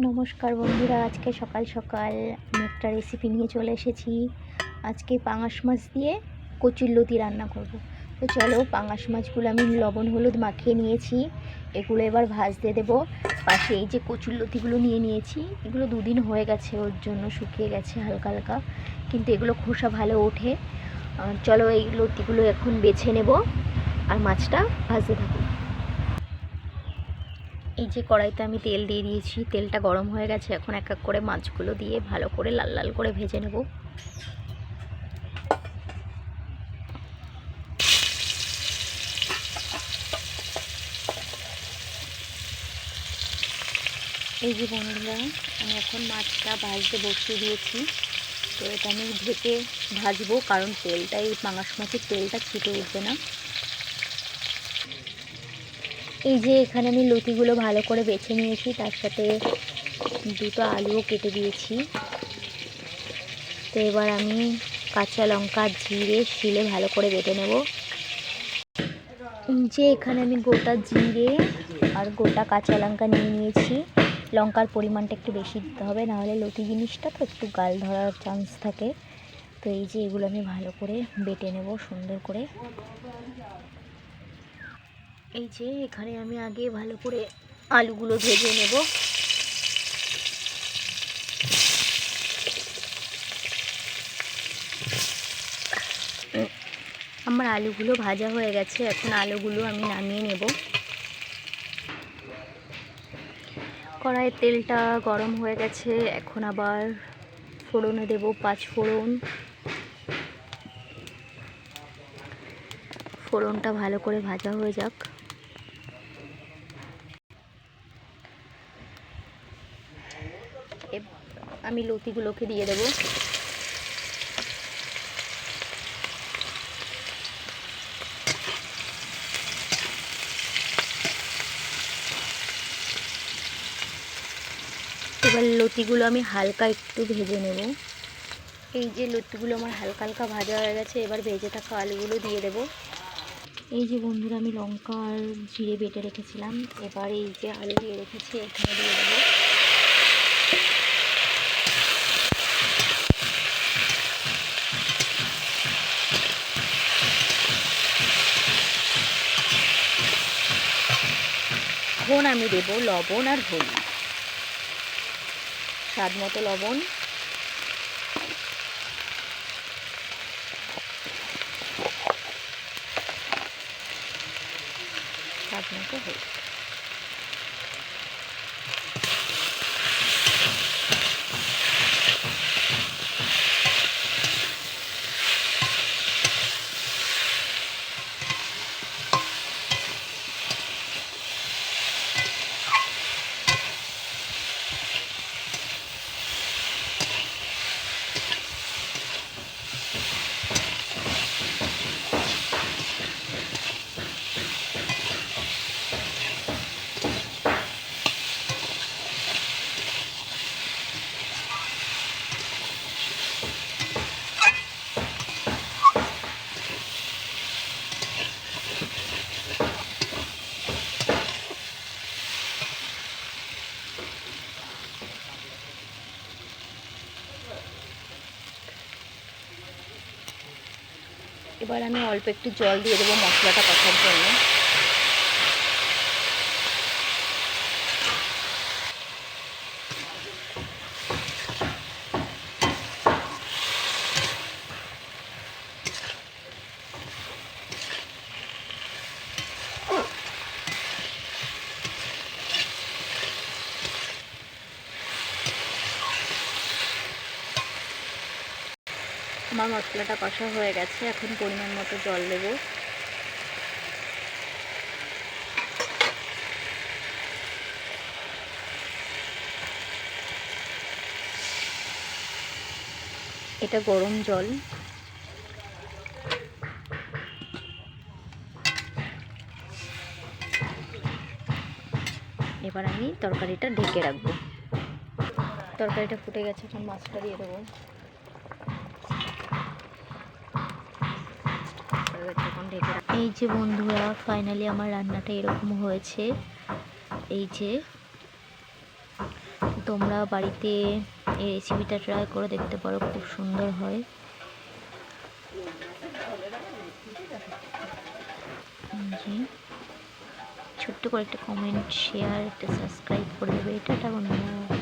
নমস্কার বন্ধুরা, আজকে সকাল সকাল আমি একটা রেসিপি নিয়ে চলে এসেছি। আজকে পাঙাশ মাছ দিয়ে কচুরলতি রান্না করব। তো চলো, পাঙাশ মাছগুলো আমি লবণ হলুদ মাখিয়ে নিয়েছি, এগুলো এবার ভাজতে দেব। পাশে এই যে কচুরলতিগুলো নিয়ে নিয়েছি, এগুলো দুদিন হয়ে গেছে, ওর জন্য শুকিয়ে গেছে হালকা হালকা, কিন্তু এগুলো খোসা ভালো ওঠে। চলো এই লতিগুলো এখন বেছে নেব আর মাছটা ভাজতে থাকুন। এই যে কড়াইতে আমি তেল দিয়ে দিয়েছি, তেলটা গরম হয়ে গেছে। এখন এক এক করে মাছগুলো দিয়ে ভালো করে লাল লাল করে ভেজে নেব। এই যে বন্ধুরা, আমি এখন মাছটা ভাজতে বসিয়ে দিয়েছি। তো এটা আমি ঢেকে ভাজবো, কারণ তেলটা এই পাঙাশ মাছের তেলটা ছিটে উঠবে না। এই যে এখানে আমি লতিগুলো ভালো করে বেছে নিয়েছি, তার সাথে দুটো আলুও কেটে দিয়েছি। তো এবার আমি কাঁচা লঙ্কা জিরে শিলে ভালো করে বেটে নেব। যে এখানে আমি গোটা জিরে আর গোটা কাঁচা লঙ্কা নিয়ে নিয়েছি। লঙ্কার পরিমাণটা একটু বেশি দিতে হবে, নাহলে লতি জিনিসটা তো একটু গাল ধরার চান্স থাকে। তো এই যে এগুলো আমি ভালো করে বেটে নেব সুন্দর করে। এই যে এখানে আমি আগে ভালো করে আলুগুলো ভেজে নেব। আমার আলুগুলো ভাজা হয়ে গেছে, এখন আলুগুলো আমি নামিয়ে নেব। কড়াইয়ের তেলটা গরম হয়ে গেছে, এখন আবার ফোড়নে দেব 5 ফোড়ন। ফোড়নটা ভালো করে ভাজা হয়ে যাক। আমি লতিগুলোকে দিয়ে দেব। এবার লতিগুলো আমি হালকা একটু ভেজে নেব। এই যে লতিগুলো আমার হালকা হালকা ভাজা হয়ে গেছে, এবার ভেজে থাকা আলুগুলো দিয়ে দেব। এই যে বন্ধুরা, আমি লঙ্কা আর জিরে বেটে রেখেছিলাম, এবার এই যে আলু দিয়ে রেখেছি এখানে দিয়ে দেবো। এখন আমি দেব লবণ আর হলুদ, স্বাদ মতো লবণ, স্বাদ মতো হলুদ। এবার আমি অল্প একটু জল দিয়ে দেবো মশলাটা কষার জন্য। আমার মশলাটা কষা হয়ে গেছে, এখন পরিমাণ মতো জল দেব। এটা গরম জল। এবার আমি তরকারিটা ঢেকে রাখবো। তরকারিটা ফুটে গেছে, এখন মাছটা দিয়ে দেবো। এই যে বন্ধুরা, ফাইনালি আমার রান্নাটা এরকম হয়েছে। এই যে তোমরা বাড়িতে এই রেসিপিটা ট্রাই করে দেখতে পারো, খুব সুন্দর হয়। জি, ছোট্ট করে একটা কমেন্ট, শেয়ার, একটা সাবস্ক্রাইব করে দেবে। এটা বন্ধুরা।